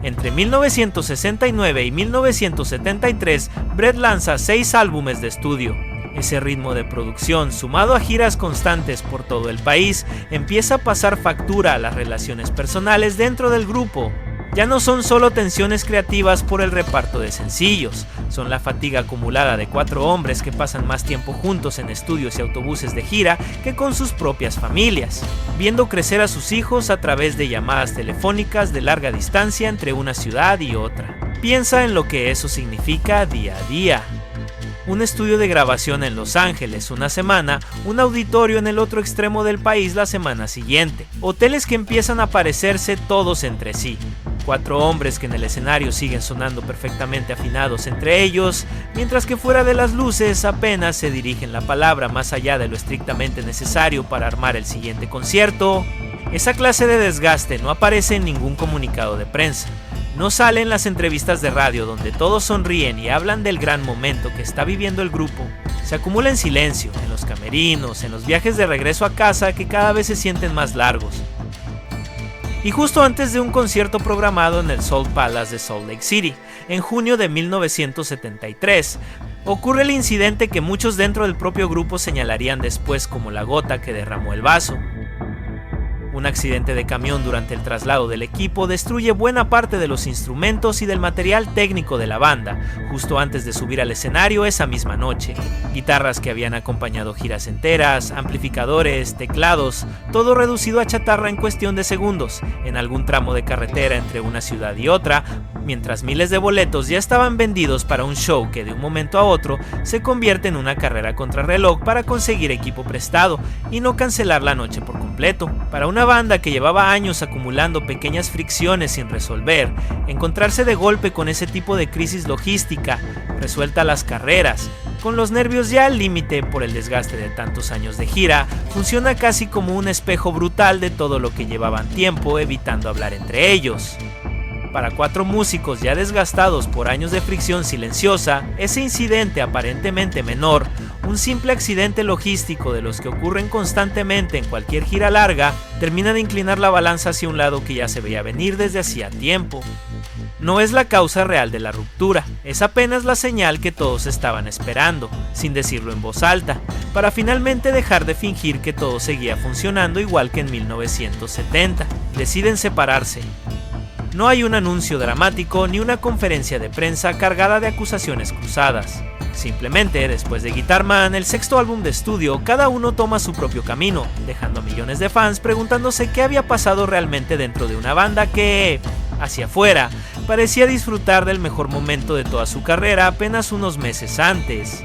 Entre 1969 y 1973, Brett lanza 6 álbumes de estudio. Ese ritmo de producción, sumado a giras constantes por todo el país, empieza a pasar factura a las relaciones personales dentro del grupo. Ya no son solo tensiones creativas por el reparto de sencillos, son la fatiga acumulada de 4 hombres que pasan más tiempo juntos en estudios y autobuses de gira que con sus propias familias, viendo crecer a sus hijos a través de llamadas telefónicas de larga distancia entre una ciudad y otra. Piensa en lo que eso significa día a día. Un estudio de grabación en Los Ángeles una semana, un auditorio en el otro extremo del país la semana siguiente, hoteles que empiezan a parecerse todos entre sí, 4 hombres que en el escenario siguen sonando perfectamente afinados entre ellos, mientras que fuera de las luces apenas se dirigen la palabra más allá de lo estrictamente necesario para armar el siguiente concierto. Esa clase de desgaste no aparece en ningún comunicado de prensa. No sale en las entrevistas de radio donde todos sonríen y hablan del gran momento que está viviendo el grupo. Se acumula en silencio, en los camerinos, en los viajes de regreso a casa que cada vez se sienten más largos. Y justo antes de un concierto programado en el Salt Palace de Salt Lake City, en junio de 1973, ocurre el incidente que muchos dentro del propio grupo señalarían después como la gota que derramó el vaso. Un accidente de camión durante el traslado del equipo destruye buena parte de los instrumentos y del material técnico de la banda, justo antes de subir al escenario esa misma noche. Guitarras que habían acompañado giras enteras, amplificadores, teclados, todo reducido a chatarra en cuestión de segundos, en algún tramo de carretera entre una ciudad y otra, mientras miles de boletos ya estaban vendidos para un show que de un momento a otro se convierte en una carrera contrarreloj para conseguir equipo prestado y no cancelar la noche por completo. Para una banda que llevaba años acumulando pequeñas fricciones sin resolver, encontrarse de golpe con ese tipo de crisis logística, resuelta las carreras, con los nervios ya al límite por el desgaste de tantos años de gira, funciona casi como un espejo brutal de todo lo que llevaban tiempo evitando hablar entre ellos. Para 4 músicos ya desgastados por años de fricción silenciosa, ese incidente aparentemente menor, un simple accidente logístico de los que ocurren constantemente en cualquier gira larga, termina de inclinar la balanza hacia un lado que ya se veía venir desde hacía tiempo. No es la causa real de la ruptura, es apenas la señal que todos estaban esperando, sin decirlo en voz alta, para finalmente dejar de fingir que todo seguía funcionando igual que en 1970. Deciden separarse. No hay un anuncio dramático ni una conferencia de prensa cargada de acusaciones cruzadas. Simplemente, después de Guitar Man, el 6º álbum de estudio, cada uno toma su propio camino, dejando a millones de fans preguntándose qué había pasado realmente dentro de una banda que, hacia afuera, parecía disfrutar del mejor momento de toda su carrera apenas unos meses antes.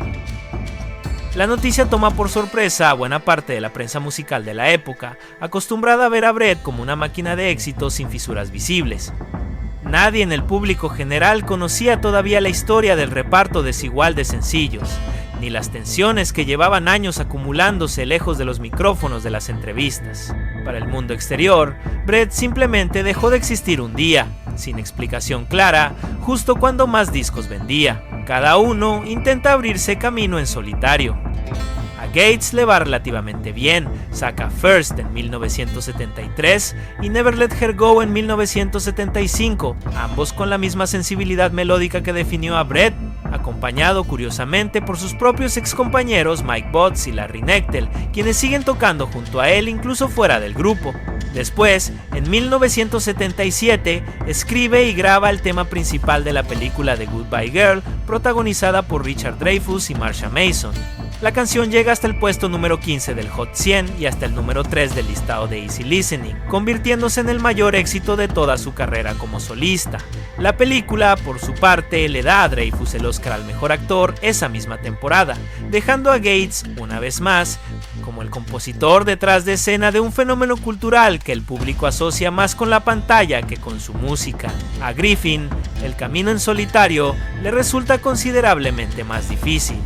La noticia toma por sorpresa a buena parte de la prensa musical de la época, acostumbrada a ver a Brett como una máquina de éxito sin fisuras visibles. Nadie en el público general conocía todavía la historia del reparto desigual de sencillos, ni las tensiones que llevaban años acumulándose lejos de los micrófonos de las entrevistas. Para el mundo exterior, Brett simplemente dejó de existir un día, sin explicación clara, justo cuando más discos vendía. Cada uno intenta abrirse camino en solitario. A Gates le va relativamente bien, saca First en 1973 y Never Let Her Go en 1975, ambos con la misma sensibilidad melódica que definió a Brett, acompañado curiosamente por sus propios excompañeros Mike Botts y Larry Knechtel, quienes siguen tocando junto a él incluso fuera del grupo. Después, en 1977, escribe y graba el tema principal de la película The Goodbye Girl, protagonizada por Richard Dreyfuss y Marsha Mason. La canción llega hasta el puesto número 15 del Hot 100 y hasta el número 3 del listado de Easy Listening, convirtiéndose en el mayor éxito de toda su carrera como solista. La película, por su parte, le da a Dreyfuss el Oscar al mejor actor esa misma temporada, dejando a Gates, una vez más, como el compositor detrás de escena de un fenómeno cultural que el público asocia más con la pantalla que con su música. A Griffin, el camino en solitario le resulta considerablemente más difícil.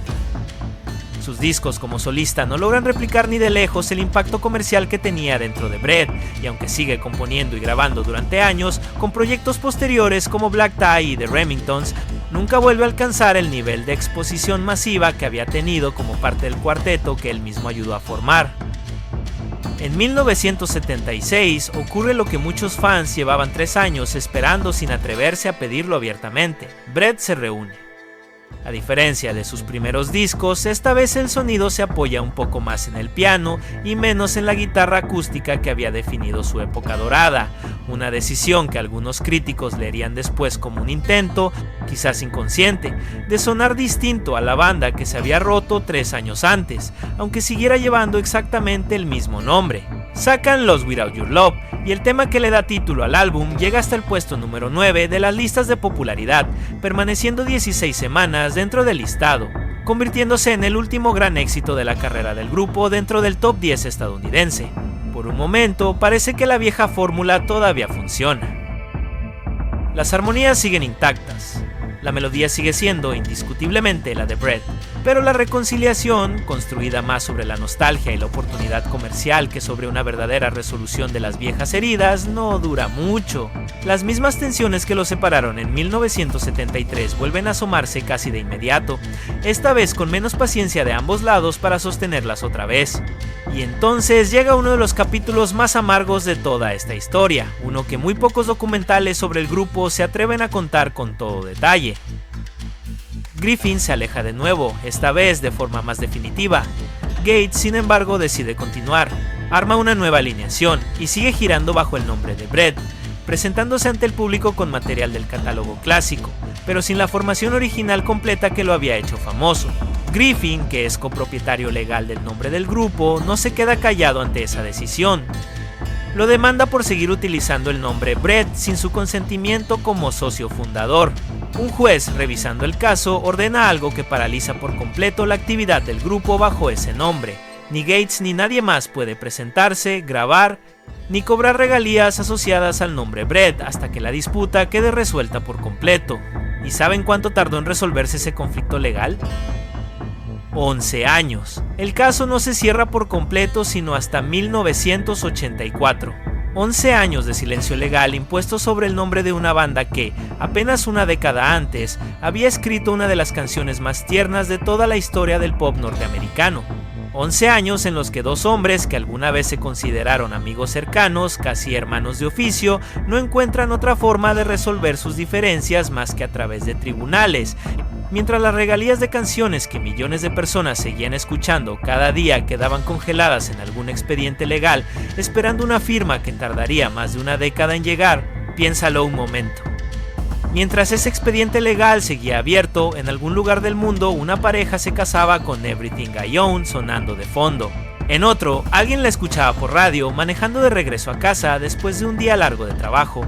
Sus discos como solista no logran replicar ni de lejos el impacto comercial que tenía dentro de Bread, y aunque sigue componiendo y grabando durante años, con proyectos posteriores como Black Tie y The Remingtons, nunca vuelve a alcanzar el nivel de exposición masiva que había tenido como parte del cuarteto que él mismo ayudó a formar. En 1976 ocurre lo que muchos fans llevaban 3 años esperando sin atreverse a pedirlo abiertamente. Bread se reúne. A diferencia de sus primeros discos, esta vez el sonido se apoya un poco más en el piano y menos en la guitarra acústica que había definido su época dorada, una decisión que algunos críticos leerían después como un intento, quizás inconsciente, de sonar distinto a la banda que se había roto 3 años antes, aunque siguiera llevando exactamente el mismo nombre. Sacan Lost Without Your Love, y el tema que le da título al álbum llega hasta el puesto número 9 de las listas de popularidad, permaneciendo 16 semanas dentro del listado, convirtiéndose en el último gran éxito de la carrera del grupo dentro del top 10 estadounidense. Por un momento parece que la vieja fórmula todavía funciona. Las armonías siguen intactas, la melodía sigue siendo indiscutiblemente la de Bread, pero la reconciliación, construida más sobre la nostalgia y la oportunidad comercial que sobre una verdadera resolución de las viejas heridas, no dura mucho. Las mismas tensiones que los separaron en 1973 vuelven a asomarse casi de inmediato, esta vez con menos paciencia de ambos lados para sostenerlas otra vez. Y entonces llega uno de los capítulos más amargos de toda esta historia, uno que muy pocos documentales sobre el grupo se atreven a contar con todo detalle. Griffin se aleja de nuevo, esta vez de forma más definitiva. Gates, sin embargo, decide continuar, arma una nueva alineación y sigue girando bajo el nombre de Bread, presentándose ante el público con material del catálogo clásico, pero sin la formación original completa que lo había hecho famoso. Griffin, que es copropietario legal del nombre del grupo, no se queda callado ante esa decisión. Lo demanda por seguir utilizando el nombre Bread sin su consentimiento como socio fundador. Un juez, revisando el caso, ordena algo que paraliza por completo la actividad del grupo bajo ese nombre. Ni Gates ni nadie más puede presentarse, grabar, ni cobrar regalías asociadas al nombre Bread hasta que la disputa quede resuelta por completo. ¿Y saben cuánto tardó en resolverse ese conflicto legal? 11 años. El caso no se cierra por completo sino hasta 1984. 11 años de silencio legal impuesto sobre el nombre de una banda que, apenas una década antes, había escrito una de las canciones más tiernas de toda la historia del pop norteamericano. 11 años en los que dos hombres que alguna vez se consideraron amigos cercanos, casi hermanos de oficio, no encuentran otra forma de resolver sus diferencias más que a través de tribunales, mientras las regalías de canciones que millones de personas seguían escuchando cada día quedaban congeladas en algún expediente legal, esperando una firma que tardaría más de una década en llegar. Piénsalo un momento. Mientras ese expediente legal seguía abierto, en algún lugar del mundo una pareja se casaba con Everything I Own sonando de fondo. En otro, alguien la escuchaba por radio manejando de regreso a casa después de un día largo de trabajo.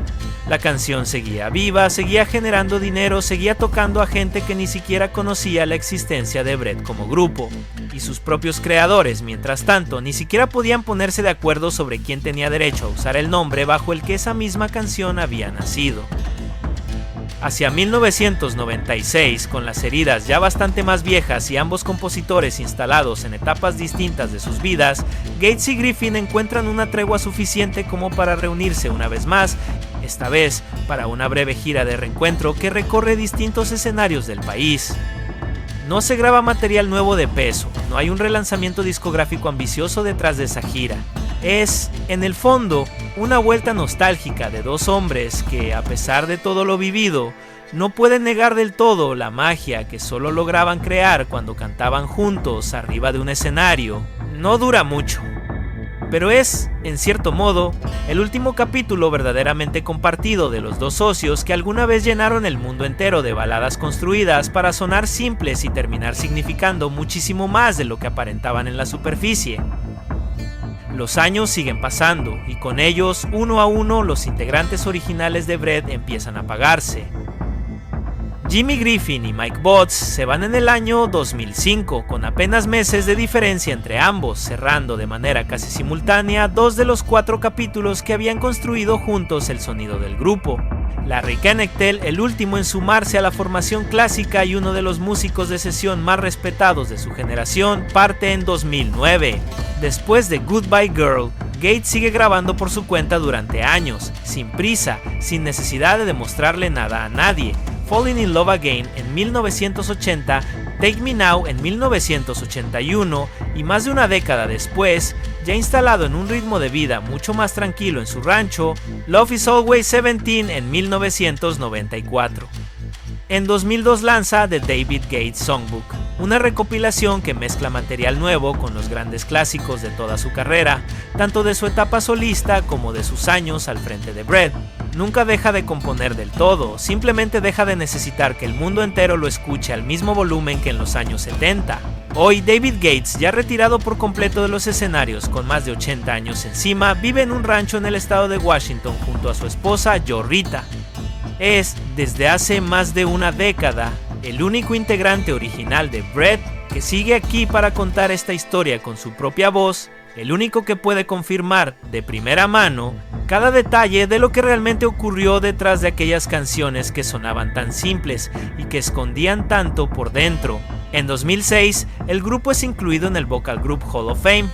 La canción seguía viva, seguía generando dinero, seguía tocando a gente que ni siquiera conocía la existencia de Bread como grupo. Y sus propios creadores, mientras tanto, ni siquiera podían ponerse de acuerdo sobre quién tenía derecho a usar el nombre bajo el que esa misma canción había nacido. Hacia 1996, con las heridas ya bastante más viejas y ambos compositores instalados en etapas distintas de sus vidas, Gates y Griffin encuentran una tregua suficiente como para reunirse una vez más, esta vez para una breve gira de reencuentro que recorre distintos escenarios del país. No se graba material nuevo de peso, no hay un relanzamiento discográfico ambicioso detrás de esa gira. Es, en el fondo, una vuelta nostálgica de dos hombres que, a pesar de todo lo vivido, no pueden negar del todo la magia que solo lograban crear cuando cantaban juntos arriba de un escenario. No dura mucho. Pero es, en cierto modo, el último capítulo verdaderamente compartido de los dos socios que alguna vez llenaron el mundo entero de baladas construidas para sonar simples y terminar significando muchísimo más de lo que aparentaban en la superficie. Los años siguen pasando y con ellos, uno a uno, los integrantes originales de Bread empiezan a apagarse. Jimmy Griffin y Mike Botts se van en el año 2005, con apenas meses de diferencia entre ambos, cerrando de manera casi simultánea 2 de los 4 capítulos que habían construido juntos el sonido del grupo. Larry Knechtel, el último en sumarse a la formación clásica y uno de los músicos de sesión más respetados de su generación, parte en 2009. Después de Goodbye Girl, Gates sigue grabando por su cuenta durante años, sin prisa, sin necesidad de demostrarle nada a nadie. Falling in Love Again en 1980, Take Me Now en 1981 y más de una década después, ya instalado en un ritmo de vida mucho más tranquilo en su rancho, Love is Always 17 en 1994. En 2002 lanza The David Gates Songbook, una recopilación que mezcla material nuevo con los grandes clásicos de toda su carrera, tanto de su etapa solista como de sus años al frente de Bread. Nunca deja de componer del todo, simplemente deja de necesitar que el mundo entero lo escuche al mismo volumen que en los años 70. Hoy David Gates, ya retirado por completo de los escenarios con más de 80 años encima, vive en un rancho en el estado de Washington junto a su esposa Jo Rita. Es, desde hace más de una década, el único integrante original de Bread que sigue aquí para contar esta historia con su propia voz, el único que puede confirmar de primera mano cada detalle de lo que realmente ocurrió detrás de aquellas canciones que sonaban tan simples y que escondían tanto por dentro. En 2006, el grupo es incluido en el Vocal Group Hall of Fame,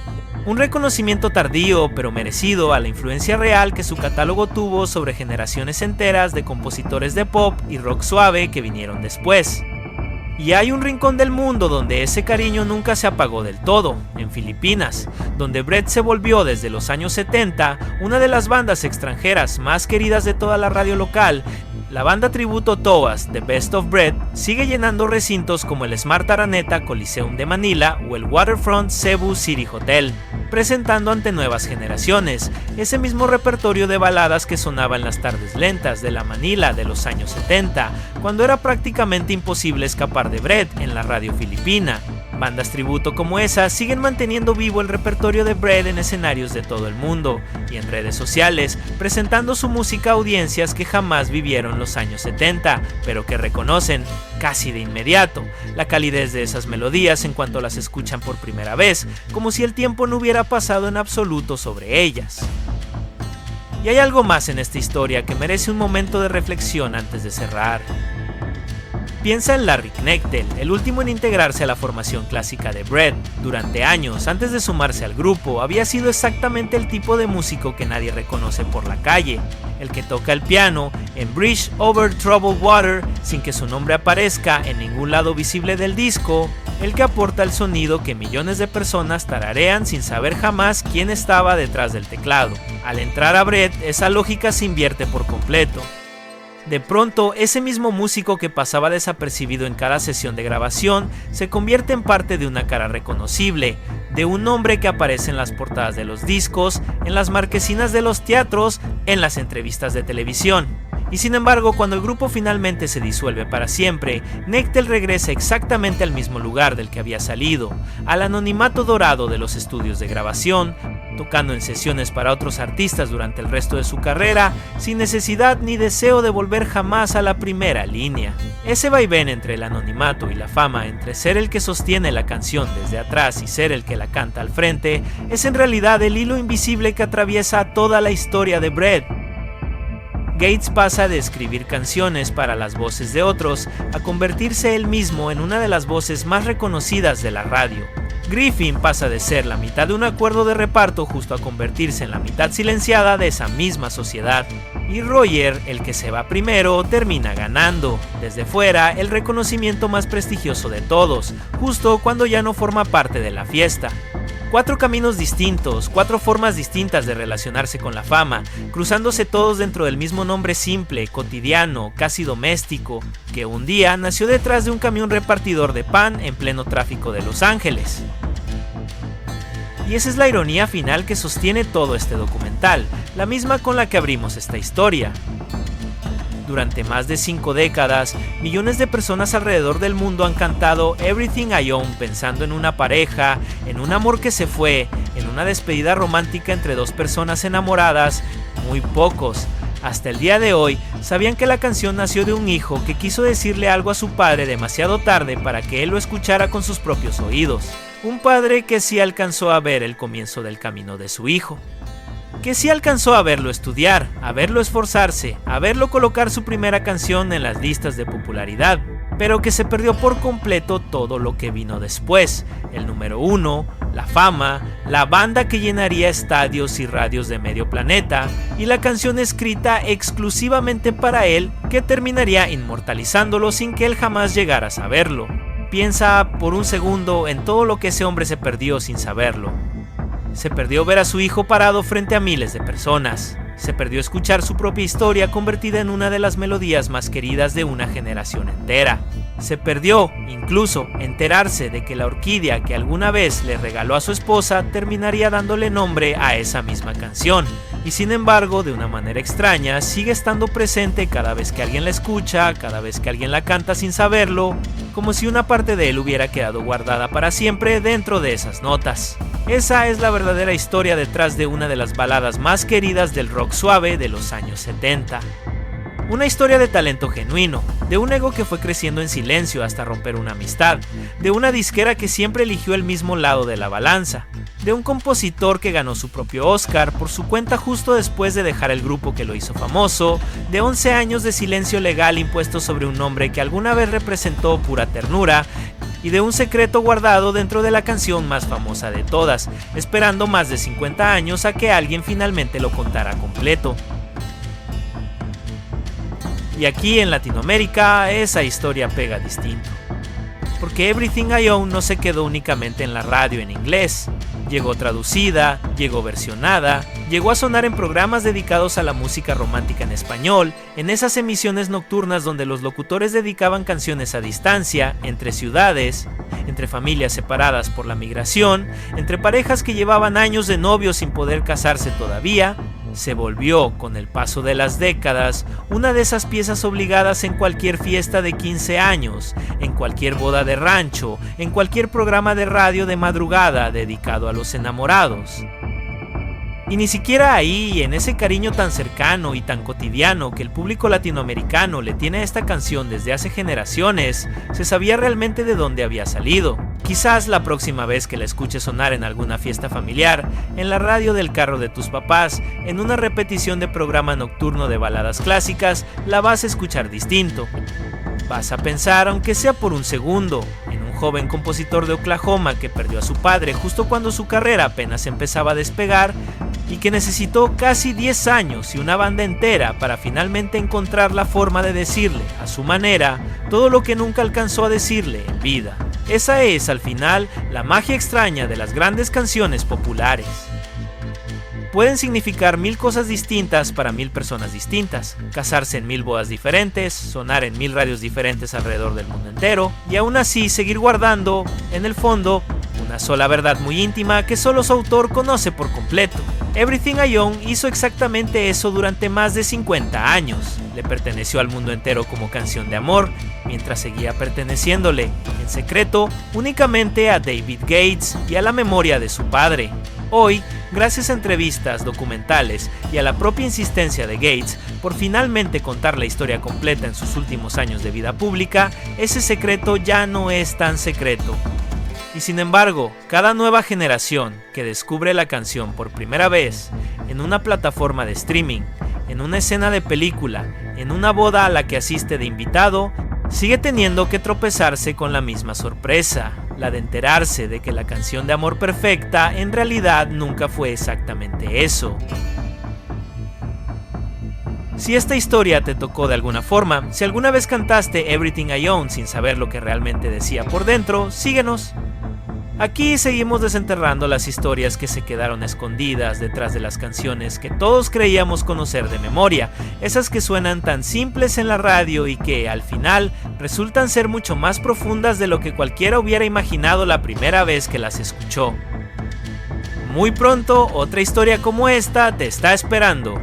un reconocimiento tardío pero merecido a la influencia real que su catálogo tuvo sobre generaciones enteras de compositores de pop y rock suave que vinieron después. Y hay un rincón del mundo donde ese cariño nunca se apagó del todo, en Filipinas, donde Bread se volvió desde los años 70 una de las bandas extranjeras más queridas de toda la radio local. La banda tributo Toas, The Best of Bread, sigue llenando recintos como el Smart Araneta Coliseum de Manila o el Waterfront Cebu City Hotel, presentando ante nuevas generaciones ese mismo repertorio de baladas que sonaba en las tardes lentas de la Manila de los años 70, cuando era prácticamente imposible escapar de Bread en la radio filipina. Bandas tributo como esa siguen manteniendo vivo el repertorio de Bread en escenarios de todo el mundo y en redes sociales, presentando su música a audiencias que jamás vivieron los años 70, pero que reconocen, casi de inmediato, la calidez de esas melodías en cuanto las escuchan por primera vez, como si el tiempo no hubiera pasado en absoluto sobre ellas. Y hay algo más en esta historia que merece un momento de reflexión antes de cerrar. Piensa en Larry Knechtel, el último en integrarse a la formación clásica de Bread. Durante años, antes de sumarse al grupo, había sido exactamente el tipo de músico que nadie reconoce por la calle, el que toca el piano en Bridge Over Troubled Water sin que su nombre aparezca en ningún lado visible del disco, el que aporta el sonido que millones de personas tararean sin saber jamás quién estaba detrás del teclado. Al entrar a Bread, esa lógica se invierte por completo. De pronto, ese mismo músico que pasaba desapercibido en cada sesión de grabación se convierte en parte de una cara reconocible, de un nombre que aparece en las portadas de los discos, en las marquesinas de los teatros, en las entrevistas de televisión. Y sin embargo, cuando el grupo finalmente se disuelve para siempre, Knechtel regresa exactamente al mismo lugar del que había salido, al anonimato dorado de los estudios de grabación, tocando en sesiones para otros artistas durante el resto de su carrera, sin necesidad ni deseo de volver jamás a la primera línea. Ese vaivén entre el anonimato y la fama, entre ser el que sostiene la canción desde atrás y ser el que la canta al frente, es en realidad el hilo invisible que atraviesa toda la historia de Bread. Gates pasa de escribir canciones para las voces de otros a convertirse él mismo en una de las voces más reconocidas de la radio. Griffin pasa de ser la mitad de un acuerdo de reparto justo a convertirse en la mitad silenciada de esa misma sociedad. Y Roger, el que se va primero, termina ganando, desde fuera, el reconocimiento más prestigioso de todos, justo cuando ya no forma parte de la fiesta. 4 caminos distintos, 4 formas distintas de relacionarse con la fama, cruzándose todos dentro del mismo nombre simple, cotidiano, casi doméstico, que un día nació detrás de un camión repartidor de pan en pleno tráfico de Los Ángeles. Y esa es la ironía final que sostiene todo este documental, la misma con la que abrimos esta historia. Durante más de 5 décadas, millones de personas alrededor del mundo han cantado Everything I Own pensando en una pareja, en un amor que se fue, en una despedida romántica entre dos personas enamoradas. Muy pocos, hasta el día de hoy, sabían que la canción nació de un hijo que quiso decirle algo a su padre demasiado tarde para que él lo escuchara con sus propios oídos. Un padre que sí alcanzó a ver el comienzo del camino de su hijo. Que sí alcanzó a verlo estudiar, a verlo esforzarse, a verlo colocar su primera canción en las listas de popularidad, pero que se perdió por completo todo lo que vino después, el número 1, la fama, la banda que llenaría estadios y radios de medio planeta, y la canción escrita exclusivamente para él que terminaría inmortalizándolo sin que él jamás llegara a saberlo. Piensa por un segundo en todo lo que ese hombre se perdió sin saberlo. Se perdió ver a su hijo parado frente a miles de personas. Se perdió escuchar su propia historia convertida en una de las melodías más queridas de una generación entera. Se perdió, incluso, enterarse de que la orquídea que alguna vez le regaló a su esposa terminaría dándole nombre a esa misma canción. Y sin embargo, de una manera extraña, sigue estando presente cada vez que alguien la escucha, cada vez que alguien la canta sin saberlo, como si una parte de él hubiera quedado guardada para siempre dentro de esas notas. Esa es la verdadera historia detrás de una de las baladas más queridas del rock suave de los años 70. Una historia de talento genuino, de un ego que fue creciendo en silencio hasta romper una amistad, de una disquera que siempre eligió el mismo lado de la balanza, de un compositor que ganó su propio Oscar por su cuenta justo después de dejar el grupo que lo hizo famoso, de 11 años de silencio legal impuesto sobre un hombre que alguna vez representó pura ternura, y de un secreto guardado dentro de la canción más famosa de todas, esperando más de 50 años a que alguien finalmente lo contara completo. Y aquí en Latinoamérica esa historia pega distinto. Porque Everything I Own no se quedó únicamente en la radio en inglés. Llegó traducida, llegó versionada, llegó a sonar en programas dedicados a la música romántica en español, en esas emisiones nocturnas donde los locutores dedicaban canciones a distancia, entre ciudades, entre familias separadas por la migración, entre parejas que llevaban años de novios sin poder casarse todavía. Se volvió, con el paso de las décadas, una de esas piezas obligadas en cualquier fiesta de 15 años, en cualquier boda de rancho, en cualquier programa de radio de madrugada dedicado a los enamorados. Y ni siquiera ahí, en ese cariño tan cercano y tan cotidiano que el público latinoamericano le tiene a esta canción desde hace generaciones, se sabía realmente de dónde había salido. Quizás la próxima vez que la escuches sonar en alguna fiesta familiar, en la radio del carro de tus papás, en una repetición de programa nocturno de baladas clásicas, la vas a escuchar distinto. Vas a pensar, aunque sea por un segundo, en un joven compositor de Oklahoma que perdió a su padre justo cuando su carrera apenas empezaba a despegar y que necesitó casi 10 años y una banda entera para finalmente encontrar la forma de decirle, a su manera, todo lo que nunca alcanzó a decirle en vida. Esa es, al final, la magia extraña de las grandes canciones populares. Pueden significar 1000 cosas distintas para 1000 personas distintas, casarse en 1000 bodas diferentes, sonar en 1000 radios diferentes alrededor del mundo entero, y aún así seguir guardando, en el fondo, una sola verdad muy íntima que solo su autor conoce por completo. Everything I Own hizo exactamente eso durante más de 50 años. Le perteneció al mundo entero como canción de amor, mientras seguía perteneciéndole, en secreto, únicamente a David Gates y a la memoria de su padre. Hoy, gracias a entrevistas, documentales y a la propia insistencia de Gates por finalmente contar la historia completa en sus últimos años de vida pública, ese secreto ya no es tan secreto. Y sin embargo, cada nueva generación que descubre la canción por primera vez en una plataforma de streaming, en una escena de película, en una boda a la que asiste de invitado, sigue teniendo que tropezarse con la misma sorpresa, la de enterarse de que la canción de amor perfecta en realidad nunca fue exactamente eso. Si esta historia te tocó de alguna forma, si alguna vez cantaste Everything I Own sin saber lo que realmente decía por dentro, síguenos. Aquí seguimos desenterrando las historias que se quedaron escondidas detrás de las canciones que todos creíamos conocer de memoria, esas que suenan tan simples en la radio y que, al final, resultan ser mucho más profundas de lo que cualquiera hubiera imaginado la primera vez que las escuchó. Muy pronto otra historia como esta te está esperando.